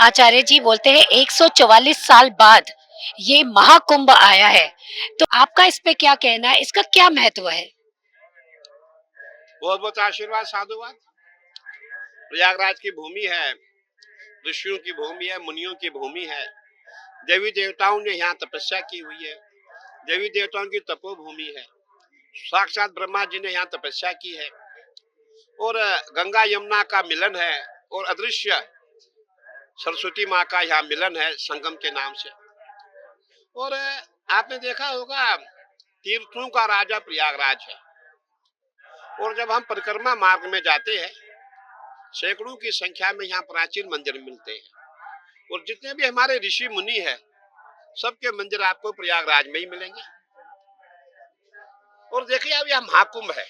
आचार्य जी बोलते हैं 144 साल बाद ये महाकुंभ आया है। तो आपका इस पे क्या कहना है? इसका क्या महत्व है? बहुत बहुत आशीर्वाद साधुवाद। प्रयागराज की भूमि है, ऋषियों की भूमि है, मुनियों की भूमि है। देवी देवताओं ने यहाँ तपस्या की हुई है। देवी देवताओं की तपोभूमि है। साक्षात ब्रह्मा जी ने यहाँ तपस्या की है और गंगा यमुना का मिलन है और अदृश्य सरस्वती माँ का यहाँ मिलन है संगम के नाम से। और आपने देखा होगा तीर्थों का राजा प्रयागराज है। और जब हम परिक्रमा मार्ग में जाते हैं, सैकड़ों की संख्या में यहाँ प्राचीन मंदिर मिलते हैं और जितने भी हमारे ऋषि मुनि हैं, सबके मंदिर आपको प्रयागराज में ही मिलेंगे। और देखिए अब यह महाकुंभ है।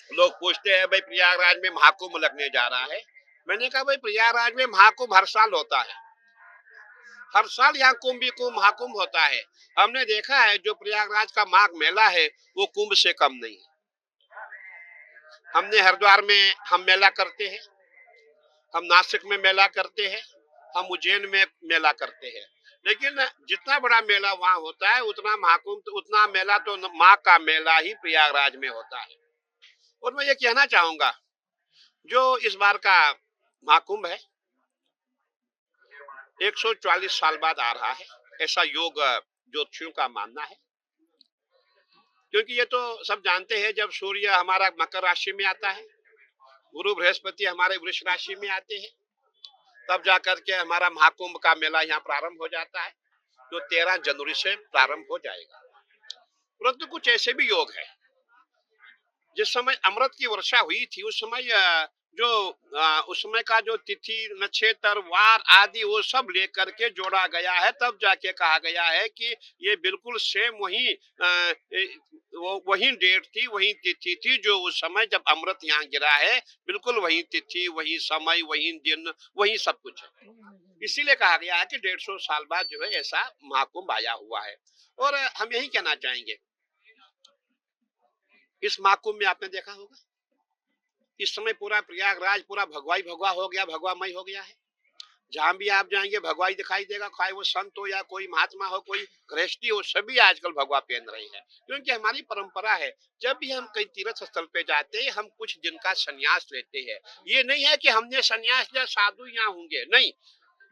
लोग पूछते हैं भाई प्रयागराज में महाकुंभ लगने जा रहा है। मैंने कहा भाई प्रयागराज में महाकुंभ हर साल होता है। हर साल यहाँ कुंभ भी कुंभ महाकुंभ होता है। हमने देखा है जो प्रयागराज का माघ मेला है वो कुंभ से कम नहीं है। हमने हरिद्वार में हम मेला करते हैं, हम नासिक में मेला करते हैं, हम उज्जैन में मेला करते हैं। लेकिन जितना बड़ा मेला वहां होता है उतना महाकुंभ उतना मेला तो माघ का मेला ही प्रयागराज में होता है। और मैं ये कहना चाहूंगा जो इस बार का महाकुंभ है 144 साल बाद आ रहा है, ऐसा योग ज्योतिषियों का मानना है। क्योंकि ये तो सब जानते हैं जब सूर्य हमारा मकर राशि में आता है, गुरु बृहस्पति हमारे वृष राशि में आते हैं, तब जाकर के हमारा महाकुंभ का मेला यहाँ प्रारंभ हो जाता है, जो 13 जनवरी से प्रारंभ हो जाएगा। परंतु कुछ ऐसे भी योग है, जिस समय अमृत की वर्षा हुई थी उस समय जो उस समय का जो तिथि नक्षत्र वार आदि वो सब लेकर के जोड़ा गया है, तब जाके कहा गया है कि ये बिल्कुल सेम वही वो वही डेट थी, वही तिथि थी जो उस समय जब अमृत यहाँ गिरा है। बिल्कुल वही तिथि, वही समय, वही दिन, वही सब कुछ है। इसीलिए कहा गया है कि 150 साल बाद जो है ऐसा महाकुंभ आया हुआ है। और हम यही कहना चाहेंगे, इस महाकुंभ में आपने देखा होगा इस समय पूरा प्रयागराज पूरा भगवाई भगवा हो गया, भगवामय हो गया है। जहां भी आप जाएंगे भगवाई दिखाई देगा, चाहे वो संत हो या कोई महात्मा हो, कोई गृहस्थी हो, सभी आजकल भगवा पहन रहे हैं। क्योंकि हमारी परंपरा है जब भी हम कई तीर्थ स्थल पे जाते हैं हम कुछ दिन का संन्यास लेते हैं। ये नहीं है कि हमने संन्यास लिया साधु यहाँ होंगे, नहीं।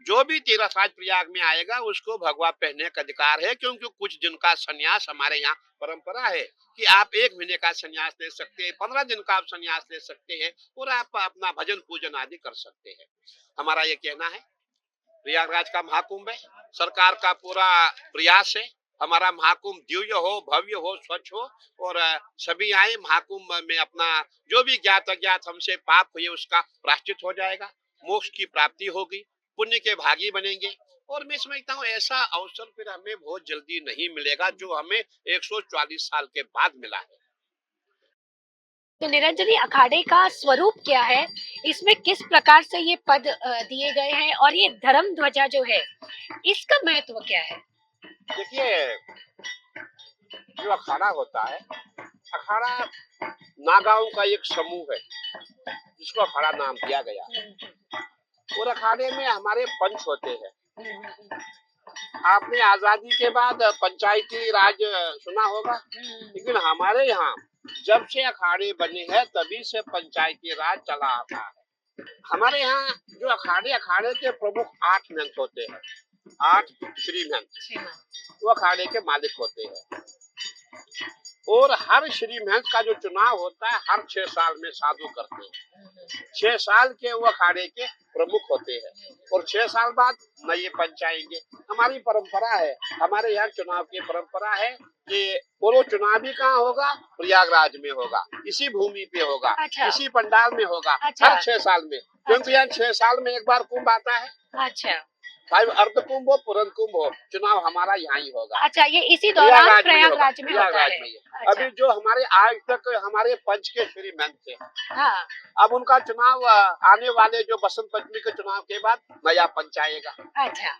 जो भी तीर्थराज प्रयाग में आएगा उसको भगवा पहनने का अधिकार है, क्योंकि कुछ दिन का संन्यास हमारे यहाँ परंपरा है कि आप 1 महीने का संन्यास ले सकते हैं, 15 दिन का आप संन्यास ले सकते हैं और आप अपना भजन पूजन आदि कर सकते हैं। हमारा ये कहना है प्रयागराज का महाकुंभ है, सरकार का पूरा प्रयास है हमारा महाकुंभ दिव्य हो, भव्य हो, स्वच्छ हो और सभी आए महाकुंभ में अपना जो भी ज्ञात अज्ञात हमसे पाप हुए उसका प्रायश्चित हो जाएगा, मोक्ष की प्राप्ति होगी, पुण्य के भागी बनेंगे। और मैं समझता हूँ ऐसा अवसर फिर हमें बहुत जल्दी नहीं मिलेगा जो हमें 144 साल के बाद मिला है। तो निरंजनी अखाड़े का स्वरूप क्या है? इसमें किस प्रकार से ये पद दिए गए हैं और ये धर्म ध्वजा जो है इसका महत्व क्या है? देखिए जो अखाड़ा होता है, अखाड़ा नागाओं का एक समूह है जिसको अखाड़ा नाम दिया गया है। और अखाड़े में हमारे पंच होते हैं। आपने आजादी के बाद पंचायती राज सुना होगा, लेकिन हमारे यहाँ जब से अखाड़े बने हैं तभी से पंचायती राज चला आता है। हमारे यहाँ जो अखाड़े अखाड़े के प्रमुख 8 महंत होते हैं, 8 श्री महंत वो अखाड़े के मालिक होते हैं। और हर श्री महंत का जो चुनाव होता है हर 6 साल में साधु करते हैं। 6 साल के वो अखाड़े के प्रमुख होते हैं और 6 साल बाद नए पंच आएंगे। हमारी परंपरा है, हमारे यहाँ चुनाव की परंपरा है कि वो चुनाव भी कहाँ होगा, प्रयागराज में होगा, इसी भूमि पे होगा। अच्छा। इसी पंडाल में होगा। अच्छा। हर 6 साल में। क्योंकि यहाँ 6 साल में एक बार कुंभ आता है। अच्छा। चाहे अर्ध कुंभ हो, पूर्ण कुंभ हो, चुनाव हमारा यहाँ ही होगा। अच्छा, ये इसी दौरान प्रयागराज में होता है। अच्छा। अभी जो हमारे आज तक हमारे पंच के श्री महंत थे, हाँ। अब उनका चुनाव आने वाले जो बसंत पंचमी के चुनाव के बाद नया पंच आएगा। अच्छा।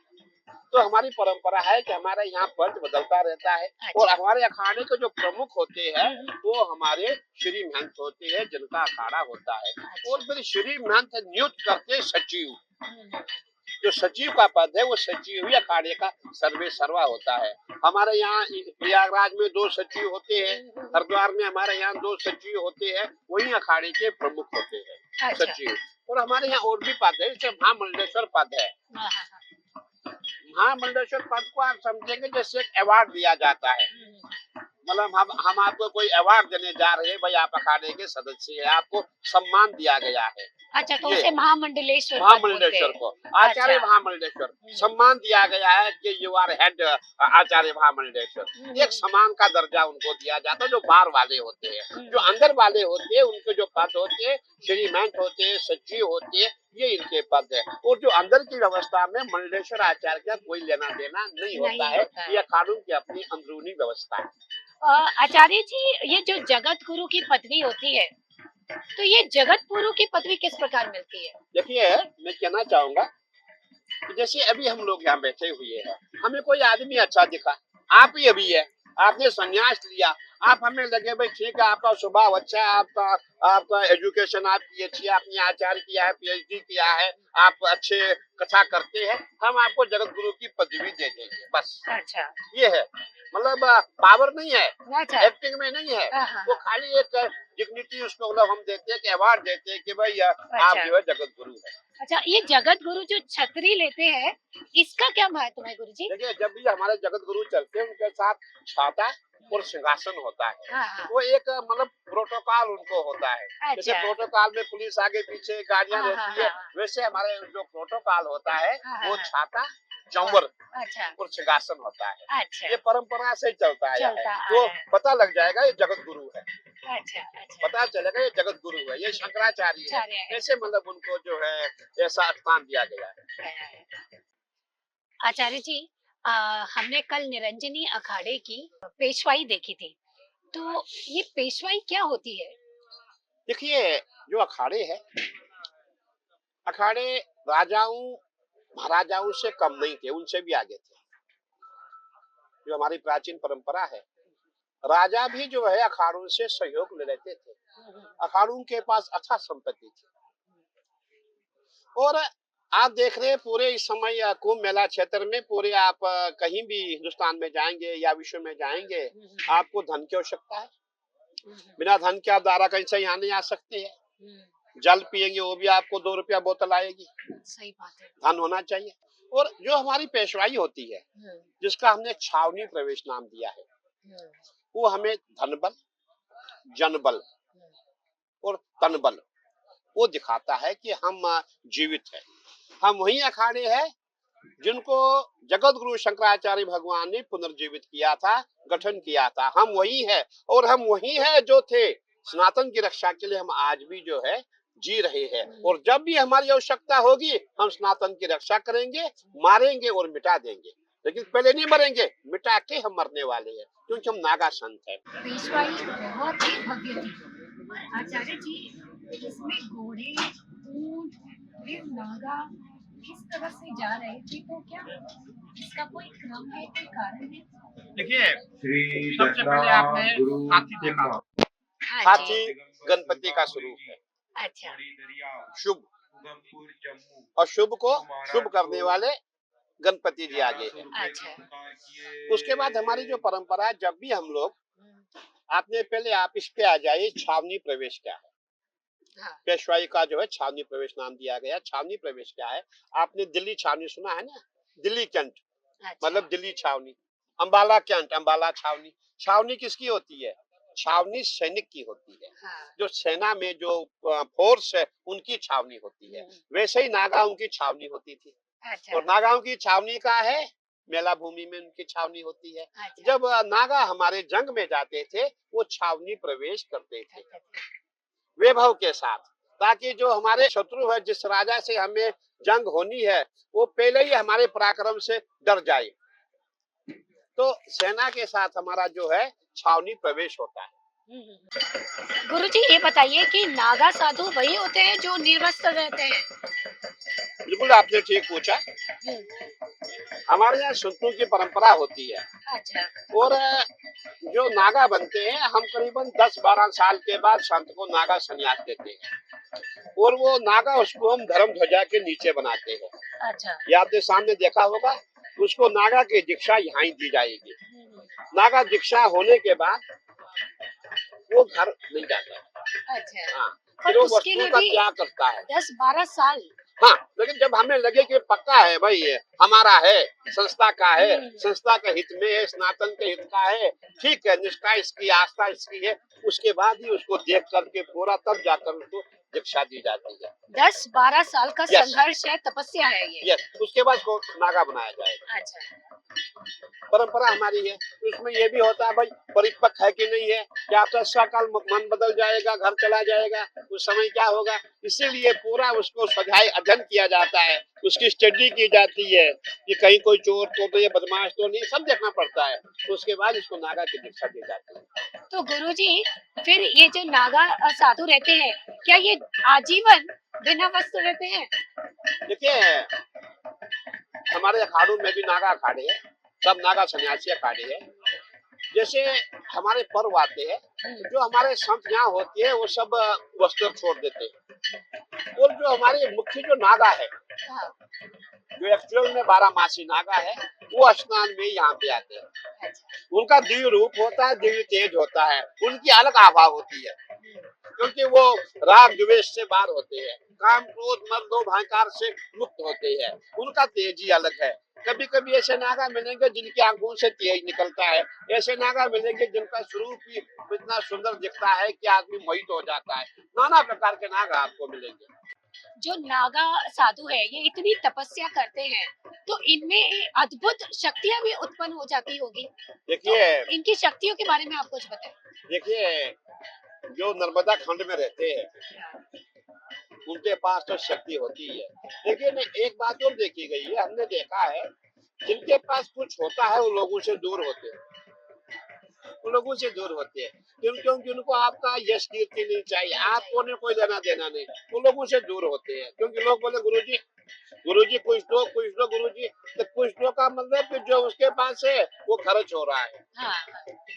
तो हमारी परंपरा है कि हमारे यहाँ पंच बदलता रहता है। अच्छा। और हमारे अखाड़े के जो प्रमुख होते हैं वो हमारे श्री महंत होते हैं जिनका अखाड़ा होता है। अच्छा। और फिर श्री महंत नियुक्त करते सचिव। जो सचिव का पद है वो सचिव ही अखाड़े का सर्वे सर्वा होता है। हमारे यहाँ प्रयागराज में 2 सचिव होते हैं, हरिद्वार में हमारे यहाँ 2 सचिव होते हैं, वही अखाड़े के प्रमुख होते हैं अच्छा। सचिव। और हमारे यहाँ और भी पद है, जैसे महामंडलेश्वर पद है। हाँ, हाँ, हाँ। महामंडलेश्वर पद को आप समझेंगे जैसे एक अवार्ड दिया जाता है। मतलब हम आपको कोई अवार्ड देने जा रहे हैं, भाई आप अखाड़े के सदस्य हैं, आपको सम्मान दिया गया है। अच्छा, तो ये उसे महामंडलेश्वर पद बोलते महामंडलेश्वर हैं। को आचार्य अच्छा। महामंडलेश्वर सम्मान दिया गया है कि यू आर हेड आचार्य महामंडलेश्वर। एक समान का दर्जा उनको दिया जाता है जो बाहर वाले होते हैं। जो अंदर वाले होते हैं उनके जो पद होते हैं, श्रीमंत होते हैं, सचिव होते हैं, ये इनके पद है। और जो अंदर की व्यवस्था में मंडलेश्वर आचार्य का कोई लेना देना नहीं होता है, ये अखाड़ों की अपनी अंदरूनी व्यवस्था है। आचार्य जी, ये जो जगत गुरु की पदवी होती है, तो ये जगत गुरु की पदवी किस प्रकार मिलती है? देखिए, मैं कहना चाहूंगा कि जैसे अभी हम लोग यहाँ बैठे हुए हैं, हमें कोई आदमी अच्छा दिखा, आप ही अभी है, आपने संन्यास लिया, आप हमें लगे भाई ठीक है, आपका स्वभाव अच्छा है, आपका एजुकेशन आपकी अच्छी है, आपने आचार्य किया है, पीएचडी किया है, आप अच्छे कथा करते हैं, हम आपको जगत गुरु की पदवी दे देंगे, बस। अच्छा। ये है, मतलब पावर नहीं है, अच्छा। एक्टिंग में नहीं है, हाँ, हाँ, वो हाँ। खाली एक डिग्निटी उसको मतलब हम देते हैं कि अवार्ड देते हैं कि भाई आप अच्छा। जो है जगत गुरु है। अच्छा, ये जगत गुरु जो छतरी लेते हैं, इसका क्या महत्व है गुरुजी? देखिए, जब भी हमारे जगत गुरु चलते हैं उनके साथ छाता और सिंहासन होता है। हाँ, हाँ। वो एक मतलब प्रोटोकॉल उनको होता है। जैसे अच्छा। प्रोटोकॉल में पुलिस आगे पीछे गाड़ियां हाँ, रहती हाँ, है, हाँ। वैसे हमारे जो प्रोटोकॉल होता है हाँ, हाँ, वो हाँ। छाता, चंवर अच्छा। और सिंहासन होता है। अच्छा। ये परंपरा से चलता आया है, चलता तो आया है। पता लग जाएगा ये जगत गुरु है, अच्छा, अच्छा। पता चलेगा ये जगत गुरु है, ये शंकराचार्य है। आचार्य है। ऐसे मतलब उनको जो है ऐसा स्थान दिया गया है। आचार्य जी, हमने कल निरंजनी अखाड़े की पेशवाई देखी थी, तो ये पेशवाई क्या होती है? देखिए, जो अखाड़े हैं, अखाड़े राजाओं महाराजाओं से कम नहीं थे, उनसे भी आगे थे। जो हमारी प्राचीन परंपरा है, राजा भी जो है अखाड़ों से सहयोग ले लेते थे। अखाड़ों के पास अच्छा संपत्ति थी। और आप देख रहे हैं पूरे इस समय कुंभ मेला क्षेत्र में पूरे आप कहीं भी हिंदुस्तान में जाएंगे या विश्व में जाएंगे, आपको धन की आवश्यकता है। बिना धन के आप द्वारा कहीं से यहाँ नहीं आ सकते हैं। जल पिएंगे वो भी आपको 2 रुपया बोतल आएगी। सही बात है। धन होना चाहिए। और जो हमारी पेशवाई होती है, जिसका हमने छावनी प्रवेश नाम दिया है, वो हमें धन बल, जन बल और तन बल वो दिखाता है कि हम जीवित हैं। हम वही अखाड़े हैं जिनको जगत गुरु शंकराचार्य भगवान ने पुनर्जीवित किया था, गठन किया था। हम वही है और हम वही है जो थे। सनातन की रक्षा के लिए हम आज भी जो है जी रहे हैं। और जब भी हमारी आवश्यकता होगी हम सनातन की रक्षा करेंगे, मारेंगे और मिटा देंगे। लेकिन पहले नहीं मरेंगे, मिटा के हम मरने वाले हैं, क्योंकि हम नागा संत हैं। पेशवाई बहुत ही भव्य थी। आचार्य जी, इसमें घोड़े, ऊंट, फिर नागा किस तरह से जा रहे थे, तो क्या इसका कोई क्रम है, कोई कारण है? देखिए, श्री सबसे पहले आपने गुरु हाथी देखा। हाँ जी। हाथी गणपति का स्वरूप है। अच्छा। शुभ और शुभ को शुभ करने वाले गणपति जी आगे हैं। अच्छा। उसके बाद हमारी जो परंपरा है, जब भी हम लोग आपने पहले आप इस पे आ जाइए, छावनी प्रवेश क्या है। हाँ। पेशवाई का जो है छावनी प्रवेश नाम दिया गया। छावनी प्रवेश क्या है? आपने दिल्ली छावनी सुना है ना, दिल्ली कैंट अच्छा। मतलब दिल्ली छावनी, अंबाला कैंट अंबाला छावनी। छावनी किसकी होती है? छावनी सैनिक की होती है। हाँ। जो सेना में जो फोर्स है उनकी छावनी होती है। वैसे ही नागाओं की छावनी होती थी। अच्छा। और नागाओं की छावनी का है मेला भूमि में उनकी छावनी होती है। अच्छा। जब नागा हमारे जंग में जाते थे वो छावनी प्रवेश करते थे वैभव के साथ, ताकि जो हमारे शत्रु है, जिस राजा से हमें जंग होनी है, वो पहले ही हमारे पराक्रम से डर जाए। तो सेना के साथ हमारा जो है छावनी प्रवेश होता है। गुरुजी, ये बताइए कि नागा साधु वही होते हैं जो निर्वस्त्र रहते हैं? बिल्कुल आपने ठीक पूछा। हमारे यहाँ संतों की परंपरा होती है। अच्छा। और जो नागा बनते हैं, हम करीबन 10-12 साल के बाद संत को नागा संन्यास देते हैं। और वो नागा उसको हम धर्म ध्वजा के नीचे बनाते हैं। अच्छा। ये आपने सामने देखा होगा। उसको नागा की दीक्षा यहाँ ही दी जाएगी। नागा दीक्षा होने के बाद वो घर नहीं जाता है। अच्छा। हाँ, पर फिर वो उसके वस्तुओं लिए का भी त्याग करता है। 10-12 साल। हाँ, लेकिन जब हमें लगे कि पक्का है भाई, ये हमारा है, संस्था का है, संस्था के हित में है, सनातन के हित का है, ठीक है, निष्ठा इसकी, आस्था इसकी है, उसके बाद ही उसको देख करके पूरा, तब जाकर उसको दीक्षा दी जाती है। 10-12 साल का यस, संघर्ष है, तपस्या है ये। यस, उसके बाद उसको नागा बनाया जाएगा। अच्छा। परंपरा हमारी है। उसमें ये भी होता है भाई, परिपक्व है कि नहीं है, क्या सकाल मन बदल जाएगा, घर चला जाएगा, उस समय क्या होगा, इसीलिए पूरा उसको स्वाध्याय अध्ययन किया जाता है, उसकी स्टडी की जाती है कि कहीं कोई चोर तो नहीं, बदमाश तो नहीं, सब देखना पड़ता है। उसके बाद उसको नागा की दीक्षा दी जाती है। तो गुरुजी, फिर ये जो नागा साधु रहते हैं, क्या ये आजीवन बिना वस्त्र रहते हैं? देखिए, हमारे अखाड़ों में भी नागा अखाड़े हैं, सब नागा सन्यासी अखाड़े हैं। जैसे हमारे पर्व आते हैं, जो हमारे संत यहाँ होते हैं वो सब वस्त्र छोड़ देते हैं, और जो हमारे मुख्य जो नागा है, हाँ। जो एक्चुअल में 12 मासी नागा है, वो स्नान में यहाँ पे आते हैं। उनका दिव्य रूप होता है, दिव्य तेज होता है, उनकी अलग आभा होती है, क्योंकि वो राग द्वेष से बाहर होते हैं, काम क्रोध मद लोभ अहंकार से मुक्त होते हैं, उनका तेज ही अलग है। कभी कभी ऐसे नागा मिलेंगे जिनकी आंखों से तेज निकलता है, ऐसे नागा मिलेंगे जिनका स्वरूप ही इतना सुंदर दिखता है कि आदमी मोहित हो जाता है। नाना प्रकार के नागा आपको मिलेंगे। जो नागा साधु है, ये इतनी तपस्या करते हैं, तो इनमें अद्भुत शक्तियां भी उत्पन्न हो जाती होगी। देखिए, तो इनकी शक्तियों के बारे में आप कुछ बताएं। देखिए, जो नर्मदा खंड में रहते हैं उनके पास तो शक्ति होती है, लेकिन एक बात और देखी गई है, हमने देखा है, जिनके पास कुछ होता है वो लोगों से दूर होते हैं, वो लोगों से दूर होते हैं। क्योंकि उनको आपका यश कीर्ति नहीं चाहिए, आपको ने कोई लेना देना नहीं, वो लोगों से दूर होते हैं। क्योंकि लोग बोले गुरुजी कुछ दो गुरुजी, तो कुछ दो का मतलब कि जो उसके पास है वो खर्च हो रहा है, हाँ।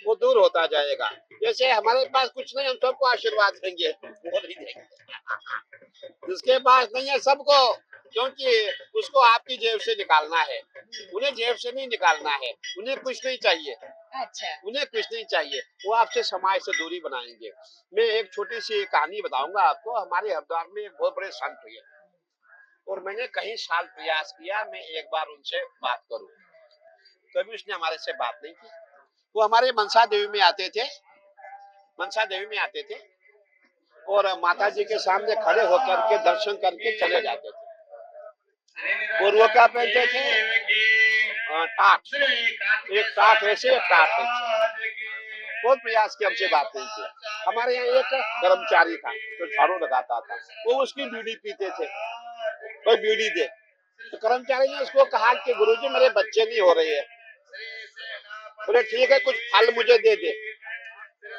वो दूर होता जाएगा। जैसे हमारे पास कुछ नहीं, हम सबको आशीर्वाद देंगे, वो नहीं देंगे। जिसके पास नहीं है सबको, क्योंकि उसको आपकी जेब से निकालना है, उन्हें जेब से नहीं निकालना है, उन्हें कुछ नहीं चाहिए। अच्छा। उन्हें कुछ नहीं चाहिए, वो आपसे समाज से दूरी बनाएंगे। मैं एक छोटी सी कहानी बताऊंगा आपको। हमारे हरिद्वार में एक बहुत बड़े संत हुए, और मैंने कई साल प्रयास किया मैं एक बार उनसे बात करूं, कभी उसने हमारे से बात नहीं की। वो हमारे मनसा देवी में आते थे, मनसा देवी में आते थे, और माता जी के सामने खड़े होकर के दर्शन करके चले जाते थे। और वो क्या पहनते थे, टाट, एक टाट ऐसे, एक टाट ऐसे। बहुत प्रयास किया, हमसे बात नहीं की। हमारे यहाँ एक कर्मचारी था जो झाड़ू लगाता था, वो उसकी बीड़ी पीते थे, कोई बीड़ी दे। तो कर्मचारी ने उसको कहा कि गुरुजी मेरे बच्चे नहीं हो रहे हैं। बोले ठीक है, कुछ फल मुझे दे दे।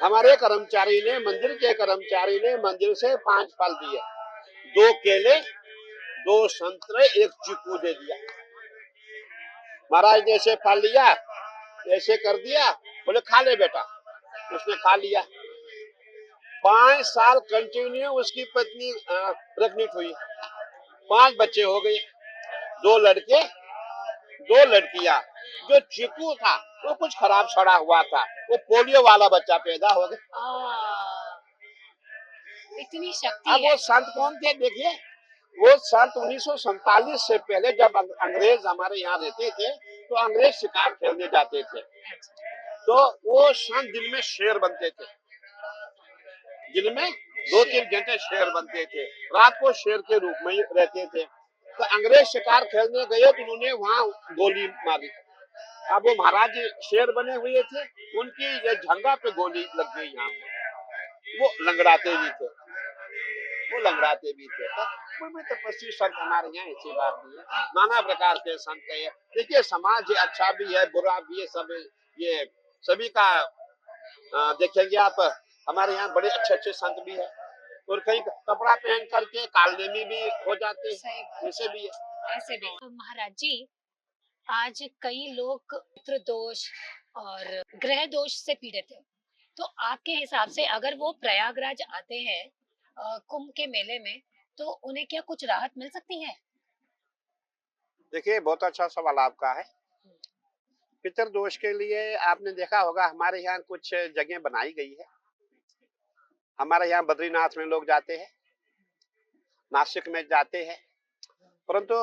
हमारे कर्मचारी ने, मंदिर के कर्मचारी ने मंदिर से 5 फल दिए, 2 केले, 2 संतरे, 1 चीकू दे दिया। महाराज ने ऐसे फल लिया, ऐसे कर दिया, बोले खा ले बेटा। उसने खा लिया। 5 साल कंटिन्यू उसकी पत्नी प्रेग्नेंट हुई, 5 बच्चे हो गए, 2 लड़के 2 लड़कियां। जो चीकू था वो कुछ खराब सड़ा हुआ था, वो पोलियो वाला बच्चा पैदा हो गया। इतनी शक्ति अब है। वो संत कौन थे देखिए, वो संत 1947 से पहले जब अंग्रेज हमारे यहाँ रहते थे, तो अंग्रेज शिकार खेलने जाते थे, तो वो संत दिन में शेर बनते थे, दिन में 2-3 घंटे शेर बनते थे, रात को शेर के रूप में रहते थे। तो अंग्रेज शिकार खेलने गए तो उन्होंने वहां गोली मारी। अब वो महाराज शेर बने हुए थे, उनकी ये झंगा पे गोली लग गई यहाँ पे। वो लंगड़ाते भी थे, वो लंगड़ाते भी थे। कोई भी तपस्वी संत हमारे यहाँ ऐसी बात नहीं है, नाना प्रकार के संत है। देखिए, समाज अच्छा भी है, बुरा भी है, सब ये सभी का देखेंगे आप। हमारे यहाँ बड़े अच्छे अच्छे संत भी है, और कहीं कपड़ा पहन करके कालनेमी भी हो जाते हैं, ऐसे भी है। ऐसे भी तो महाराज जी, आज कई लोग पितृ दोष और ग्रह दोष से पीड़ित है, तो आपके हिसाब से अगर वो प्रयागराज आते हैं कुंभ के मेले में, तो उन्हें क्या कुछ राहत मिल सकती है? देखिए, बहुत अच्छा सवाल आपका है। पितृदोष के लिए आपने देखा होगा हमारे यहाँ कुछ जगह बनाई गई है। हमारे यहाँ बद्रीनाथ में लोग जाते हैं, नासिक में जाते हैं, परंतु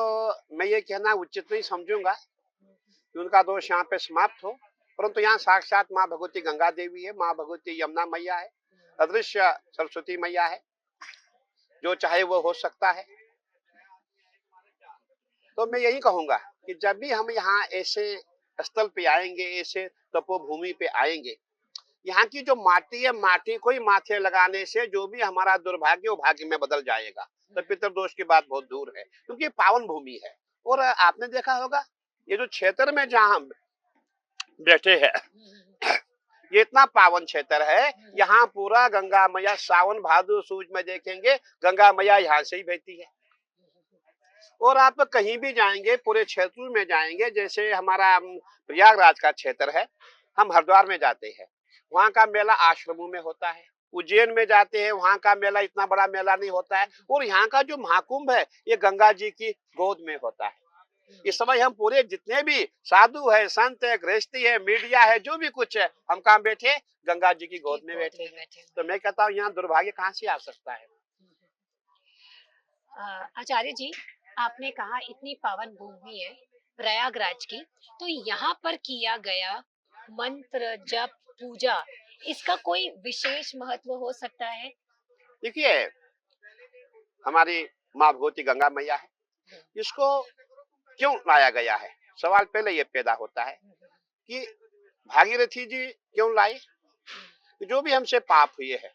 मैं ये कहना उचित नहीं समझूंगा कि उनका दोष यहाँ पे समाप्त हो। परंतु यहाँ साक्षात माँ भगवती गंगा देवी है, माँ भगवती यमुना मैया है, अदृश्य सरस्वती मैया है, जो चाहे वो हो सकता है। तो मैं यही कहूंगा कि जब भी हम यहाँ ऐसे स्थल पे आएंगे, ऐसे तपोभूमि पे आएंगे, यहाँ की जो माटी है, माटी को ही माथे लगाने से जो भी हमारा दुर्भाग्य वो भाग्य में बदल जाएगा। तो पितृदोष की बात बहुत दूर है, क्योंकि पावन भूमि है। और आपने देखा होगा ये जो क्षेत्र में जहाँ हम बैठे हैं, ये इतना पावन क्षेत्र है। यहाँ पूरा गंगा मैया सावन भादो सूज में देखेंगे, गंगा मैया यहाँ से ही बहती है। और आप कहीं भी जाएंगे, पूरे क्षेत्र में जाएंगे, जैसे हमारा प्रयागराज का क्षेत्र है, हम हरिद्वार में जाते हैं, वहाँ का मेला आश्रमों में होता है। उज्जैन में जाते हैं, वहाँ का मेला इतना बड़ा मेला नहीं होता है। और यहाँ का जो महाकुंभ है, ये गंगा जी की गोद में होता है। इस समय हम पूरे जितने भी साधु है, संत है, गृहस्थी है, मीडिया है, जो भी कुछ है, हम कहाँ बैठे? गंगा जी की गोद में बैठे हैं। तो मैं कहता हूँ यहाँ दुर्भाग्य कहाँ से आ सकता है? आचार्य जी, आपने कहा इतनी पावन भूमि है प्रयागराज की, तो यहाँ पर किया गया मंत्र जप पूजा, इसका कोई विशेष महत्व हो सकता है? देखिए, हमारी माँ भगवती गंगा मैया है, इसको क्यों लाया गया है? सवाल पहले ये पैदा होता है कि भागीरथी जी क्यों लाई? जो भी हमसे पाप हुए हैं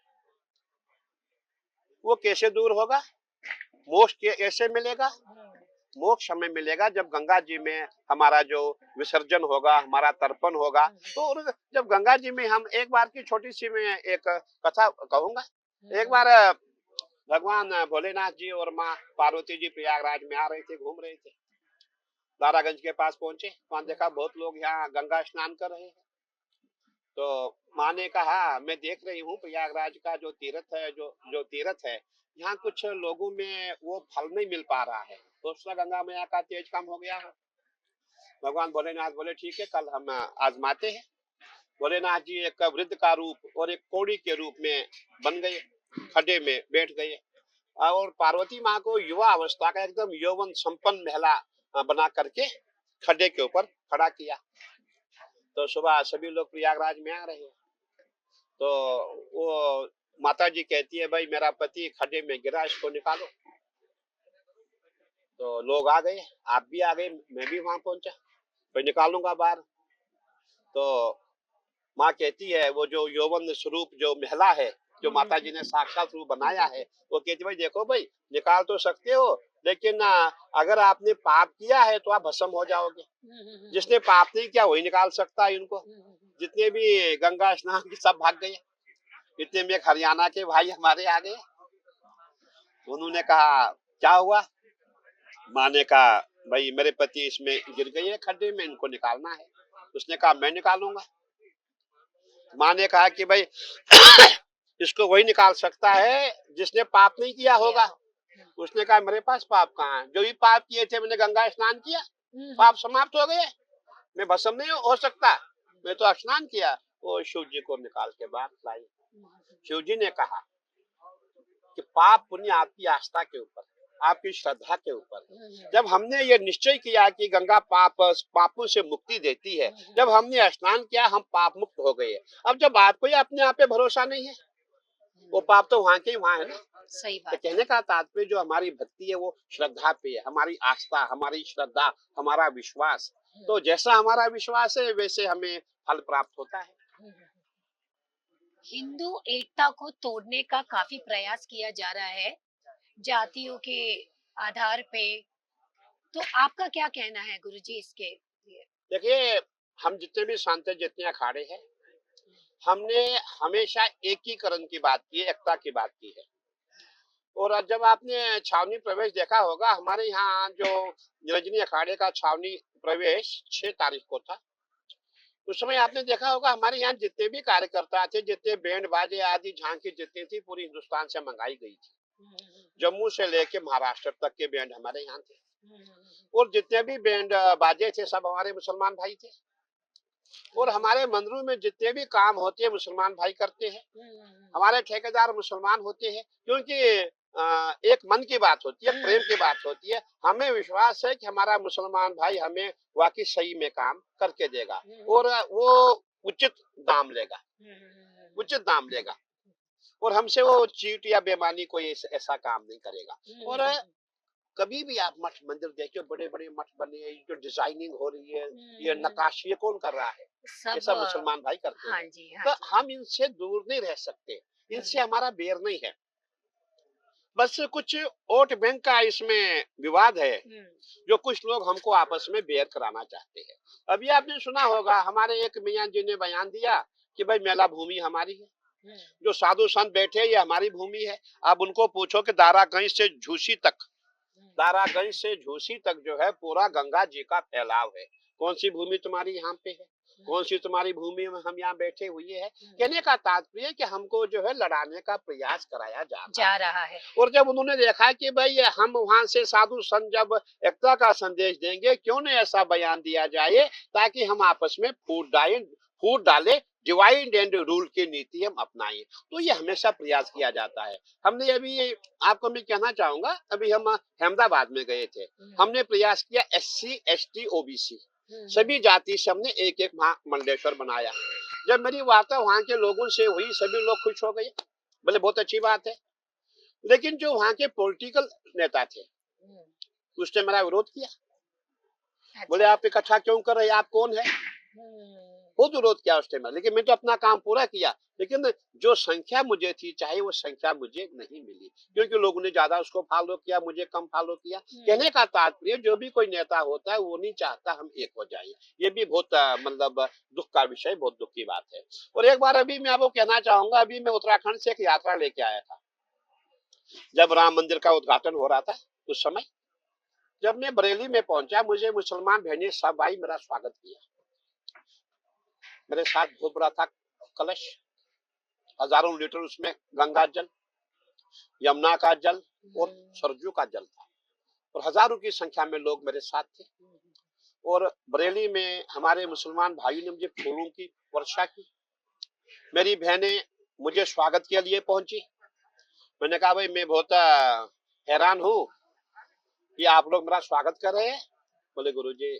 वो कैसे दूर होगा? मोक्ष कैसे मिलेगा? मोक्ष हमें मिलेगा जब गंगा जी में हमारा जो विसर्जन होगा, हमारा तर्पण होगा। तो जब गंगा जी में हम एक बार की छोटी सी मैं एक कथा कहूंगा। एक बार भगवान भोलेनाथ जी और माँ पार्वती जी प्रयागराज में आ रहे थे, घूम रहे थे। दारागंज के पास पहुंचे, वहां देखा बहुत लोग यहाँ गंगा स्नान कर रहे हैं। तो माँ ने कहा, मैं देख रही हूँ प्रयागराज का जो तीर्थ है, जो तीर्थ है, यहाँ कुछ लोगों में वो फल नहीं मिल पा रहा है। तो उसका गंगा मैया का तेज कम हो गया हो। भगवान भोलेनाथ बोले ठीक है, कल हम आजमाते हैं। भोलेनाथ जी एक वृद्ध का रूप और एक कौड़ी के रूप में बन गए, खड्डे में बैठ गए। और पार्वती माँ को युवा अवस्था का एकदम यौवन संपन्न महिला बना करके खड्डे के ऊपर खड़ा किया। तो सुबह सभी लोग प्रयागराज में आ रहे हैं। तो वो माता जी कहती है, भाई मेरा पति खड्डे में गिरा, इसको निकालो। तो लोग आ गए, आप भी आ गए, मैं भी वहां पहुंचा, भाई निकालूंगा बाहर। तो माँ कहती है, वो जो यौवन स्वरूप जो महिला है, जो माता जी ने साक्षात रूप बनाया है, वो कहती भाई देखो भाई, निकाल तो सकते हो, लेकिन अगर आपने पाप किया है तो आप भस्म हो जाओगे। जिसने पाप नहीं किया वही निकाल सकता है इनको। जितने भी गंगा स्नान की सब भाग गए। इतने में एक हरियाणा के भाई हमारे आ गए। उन्होंने कहा क्या हुआ? माँ ने कहा, भाई मेरे पति इसमें गिर गए हैं खड्डे में, इनको निकालना है। उसने कहा मैं निकालूंगा। माँ ने कहा कि भाई इसको वही निकाल सकता है जिसने पाप नहीं किया होगा। उसने कहा मेरे पास पाप कहाँ है? जो भी पाप किए थे मैंने गंगा स्नान किया, पाप समाप्त हो गए, मैं भस्म नहीं हो सकता, मैं तो स्नान किया। वो शिव जी को निकाल के बाहर लाई। शिव जी ने कहा कि पाप पुण्य आपकी आस्था के ऊपर, आपकी श्रद्धा के ऊपर। जब हमने ये निश्चय किया कि गंगा पापों से मुक्ति देती है, जब हमने स्नान किया हम पाप मुक्त हो गए। अब जब आपको ही अपने आप पे भरोसा नहीं है, वो पाप तो वहां के वहां है ना। सही तो बात। कहने का तात्पर्य जो हमारी भक्ति है वो श्रद्धा पे है, हमारी आस्था, हमारी श्रद्धा, हमारा विश्वास। तो जैसा हमारा विश्वास है वैसे हमें फल प्राप्त होता है। हिंदू एकता को तोड़ने का काफी प्रयास किया जा रहा है जातियों के आधार पे, तो आपका क्या कहना है गुरुजी इसके लिए? देखिए, हम जितने भी संत हैं, जितने अखाड़े हैं, हमने हमेशा एकीकरण की बात की है, एकता की बात की है। और जब आपने छावनी प्रवेश देखा होगा, हमारे यहाँ जो निरंजनी अखाड़े का छावनी प्रवेश 6 तारीख को था। उस समय आपने देखा होगा हमारे यहाँ जितने भी कार्यकर्ता थे, जितने बैंड बाजे आदि झांकी जितनी थी, पूरी हिंदुस्तान से मंगाई गई थी। जम्मू से लेके महाराष्ट्र तक के बैंड हमारे यहाँ थे। और जितने भी बैंड बाजे थे सब हमारे मुसलमान भाई थे। और हमारे मंदिरों में जितने भी काम होते हैं मुसलमान भाई करते हैं। हमारे ठेकेदार मुसलमान होते हैं, क्योंकि एक मन की बात होती है, प्रेम की बात होती है। हमें विश्वास है कि हमारा मुसलमान भाई हमें वाकई सही में काम करके देगा और वो उचित दाम लेगा, उचित दाम लेगा। और हमसे वो चीट या बेईमानी कोई ऐसा काम नहीं करेगा। और कभी भी आप मठ मंदिर देखिए, बड़े बड़े मठ बने हैं, जो डिजाइनिंग हो रही है, ये नक्काशी ये कौन कर रहा है? ये सब मुसलमान भाई करते हैं। हाँ जी, हाँ तो जी। हम इनसे दूर नहीं रह सकते, इनसे हमारा बैर नहीं है। बस कुछ वोट बैंक का इसमें विवाद है, जो कुछ लोग हमको आपस में बैर कराना चाहते हैं। अभी आपने सुना होगा, हमारे एक मियां जी ने बयान दिया कि भाई मेला भूमि हमारी है, जो साधु संत बैठे हैं ये हमारी भूमि है। आप उनको पूछो कि दारागंज से झूसी तक, दारागंज से झूसी तक जो है पूरा गंगा जी का फैलाव है। कौन सी भूमि तुम्हारी यहाँ पे है? कौन सी तुम्हारी भूमि में हम यहाँ बैठे हुए हैं? कहने का तात्पर्य कि हमको जो है लड़ाने का प्रयास कराया जा रहा है। और जब उन्होंने देखा कि भाई हम वहां से साधु संत जब एकता का संदेश देंगे, क्यों नहीं ऐसा बयान दिया जाए ताकि हम आपस में फूट डाले, डिवाइड एंड रूल की नीति हम अपनाएं। तो ये हमेशा प्रयास किया जाता है। हमने अभी आपको मैं कहना चाहूंगा, अभी हम अहमदाबाद में गए थे, हमने प्रयास किया SC ST OBC सभी जाति से हमने एक एक मंडलेश्वर बनाया। जब मेरी वार्ता वहां के लोगों से हुई, सभी लोग खुश हो गए, बोले बहुत अच्छी बात है। लेकिन जो वहां के पॉलिटिकल नेता थे उसने मेरा विरोध किया, बोले आप इकट्ठा क्यों कर रहे हैं, आप कौन है? बहुत विरोध किया उस टाइम। लेकिन मैं तो अपना काम पूरा किया, लेकिन जो संख्या मुझे थी चाहे वो संख्या मुझे नहीं मिली, क्योंकि लोगों ने ज्यादा उसको फॉलो किया, मुझे कम फॉलो किया। कहने का तात्पर्य जो भी कोई नेता होता है वो नहीं चाहता हम एक हो जाए। ये भी बहुत मतलब दुख का विषय, बहुत दुख की बात है। और एक बार अभी मैं आपको कहना चाहूंगा, अभी मैं उत्तराखंड से एक यात्रा लेके आया था, जब राम मंदिर का उद्घाटन हो रहा था उस समय। जब मैं बरेली में पहुंचा, मुझे मुसलमान बहनें सब आई, मेरा स्वागत किया। मेरे साथ बहुत बड़ा था कलश, हजारों लीटर उसमें गंगा जल, यमुना का जल और सरजू का जल था, और हजारों की संख्या में लोग मेरे साथ थे। और बरेली में हमारे मुसलमान भाइयों ने मुझे फूलों की वर्षा की। मेरी बहनें मुझे स्वागत के लिए पहुंची। मैंने कहा भाई मैं बहुत हैरान हूं कि आप लोग मेरा स्वागत कर रहे हैं। बोले गुरुजी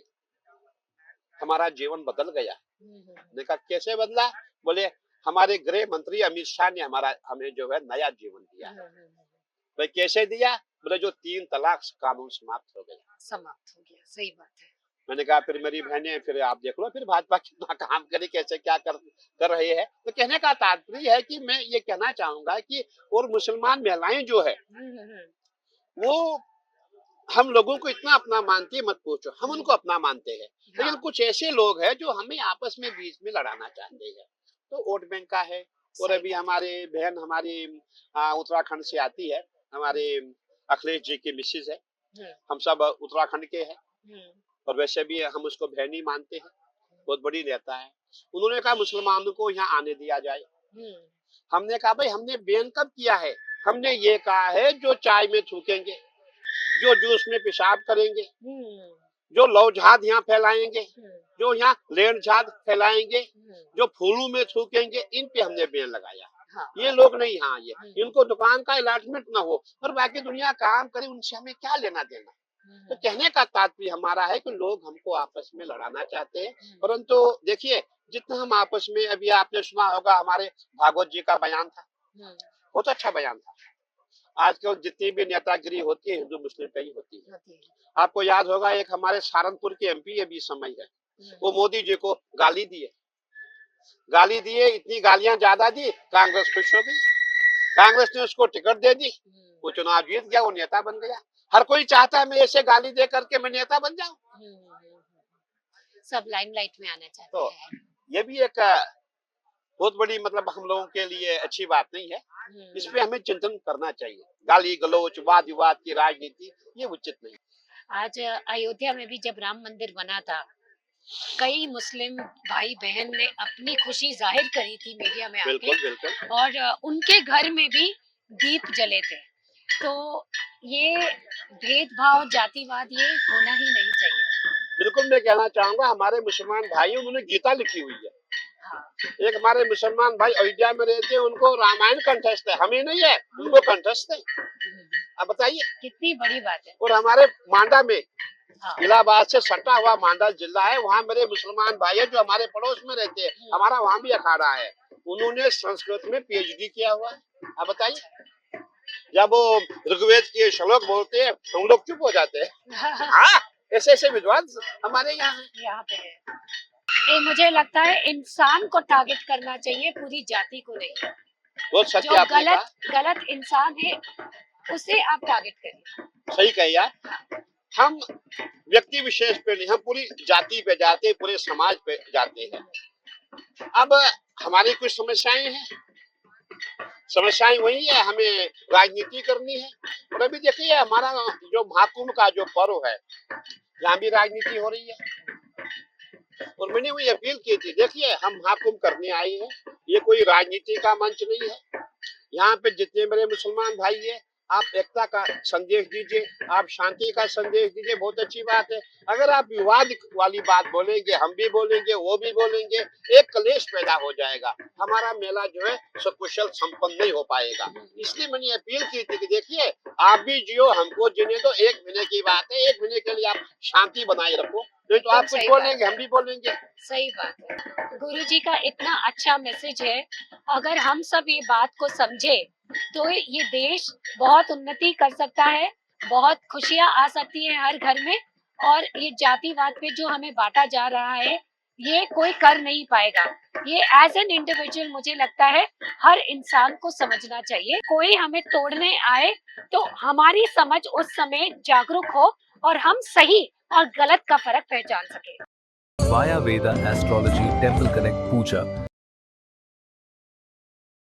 हमारा जीवन बदल गया। मैंने कहा कैसे बदला? बोले हमारे गृह मंत्री अमित शाह ने हमें जो है नया जीवन दिया है। भाई कैसे दिया? बोले जो 3 तलाक कानून समाप्त हो गया। सही बात है। मैंने कहा फिर मेरी बहनें, फिर आप देख लो फिर भाजपा कितना काम करे, कैसे क्या कर रहे हैं। तो कहने का तात्पर्य है कि मैं ये कहना चाहूंगा कि और मुसलमान महिलाएं जो है वो हम लोगों को इतना अपना मानती है, मत पूछो, हम उनको अपना मानते हैं। लेकिन कुछ ऐसे लोग हैं जो हमें आपस में बीच में लड़ाना चाहते हैं। तो वोट बैंक का है। और अभी हमारे बहन हमारी उत्तराखंड से आती है, हमारे अखिलेश जी की मिसेज है, हम सब उत्तराखंड के हैं, और वैसे भी हम उसको बहन ही मानते हैं, बहुत बड़ी नेता है। उन्होंने कहा मुसलमानों को यहाँ आने दिया जाए। हमने कहा भाई हमने बैन कब किया है? हमने ये कहा है जो चाय में थूकेंगे, जो जूस में पेशाब करेंगे, जो लौझाद यहाँ फैलाएंगे, जो यहाँ लेन झाद फैलाएंगे, जो फूलों में थूकेंगे, इन पे हमने बैन लगाया। ये लोग नहीं यहाँ आए, इनको दुकान का अलॉटमेंट ना हो, और बाकी दुनिया काम करे, उनसे हमें क्या लेना देना। तो कहने का तात्पर्य हमारा है कि लोग हमको आपस में लड़ाना चाहते हैं। परंतु देखिए जितना हम आपस में, अभी आपने सुना होगा हमारे भागवत जी का बयान था, बहुत अच्छा बयान था। आजकल जितनी भी नेतागिरी होती है हिंदू मुस्लिम पे ही होती है। आपको याद होगा एक हमारे सहारनपुर के MP अभी समय है, वो मोदी जी को गाली दिए, इतनी गालियां ज्यादा दी, कांग्रेस खुश हो गई, कांग्रेस ने उसको टिकट दे दी, वो चुनाव जीत गया, वो नेता बन गया। हर कोई चाहता है मैं ऐसे गाली दे करके मैं नेता बन जाऊं, सब लाइमलाइट में आना चाहते तो हैं। ये भी एक बहुत बड़ी मतलब हम लोगों के लिए अच्छी बात नहीं है। इस पे हमें चिंतन करना चाहिए। गाली गलौच वाद विवाद की राजनीति ये उचित नहीं। आज अयोध्या में भी जब राम मंदिर बना था, कई मुस्लिम भाई बहन ने अपनी खुशी जाहिर करी थी मीडिया में आके, बिल्कुल बिल्कुल। और उनके घर में भी दीप जले थे। तो ये भेदभाव जातिवाद ये होना ही नहीं चाहिए। बिल्कुल मैं कहना चाहूंगा, हमारे मुसलमान भाई उन्होंने गीता लिखी हुई है। हाँ। एक हमारे मुसलमान भाई अयोध्या में रहते हैं, उनको रामायण कंठस्थ है, हमें नहीं है, उनको कंठस्थ है। अब बताइए कितनी बड़ी बात है। और हमारे मांडा में, हाँ। इलाहाबाद से सटा हुआ मांडा जिला है, वहाँ मेरे मुसलमान भाई है जो हमारे पड़ोस में रहते हैं, हमारा वहाँ भी अखाड़ा है, उन्होंने संस्कृत में पीएचडी किया हुआ है। अब बताइए, जब वो ऋग्वेद के श्लोक बोलते हैं हम लोग चुप हो जाते हैं। हाँ, ऐसे ऐसे विद्वान हमारे यहाँ है। यहाँ पे है। ये मुझे लगता है इंसान को टारगेट करना चाहिए, पूरी जाति को नहीं। बहुत सत्य जो आपने कहा। गलत इंसान है उसे आप टारगेट करिए। सही कही यार, हम व्यक्ति विशेष पे नहीं, हम पूरी जाति पे जाते हैं, पूरे समाज पे जाते हैं। अब हमारी कुछ समस्याएं हैं, समस्याएं वही है, हमें राजनीति करनी है। और अभी देखिए हमारा जो महाकुंभ का जो पर्व है, यहाँ भी राजनीति हो रही है। और मैंने वही अपील की थी, देखिए हम महाकुंभ करने आए हैं, ये कोई राजनीति का मंच नहीं है। यहाँ पे जितने मेरे मुसलमान भाई है, आप एकता का संदेश दीजिए, आप शांति का संदेश दीजिए, बहुत अच्छी बात है। अगर आप विवाद वाली बात बोलेंगे, हम भी बोलेंगे, वो भी बोलेंगे, एक कलेश पैदा हो जाएगा, हमारा मेला जो है सकुशल संपन्न नहीं हो पाएगा। इसलिए मैंने अपील की थी कि देखिए आप भी जियो, हमको जीने दो, 1 महीने की बात है, 1 महीने के लिए आप शांति बनाए रखो, नहीं तो आप कुछ बोलेंगे हम भी बोलेंगे। सही बात है। गुरुजी का इतना अच्छा मैसेज है, अगर हम सब ये बात को समझे तो ये देश बहुत उन्नति कर सकता है, बहुत खुशियां आ सकती है हर घर में। और ये जातिवाद पे जो हमें बांटा जा रहा है ये कोई कर नहीं पाएगा। ये एज एन इंडिविजुअल मुझे लगता है हर इंसान को समझना चाहिए। कोई हमें तोड़ने आए तो हमारी समझ उस समय जागरूक हो और हम सही और गलत का फर्क पहचान सके। Via Veda Astrology Temple Connect Puja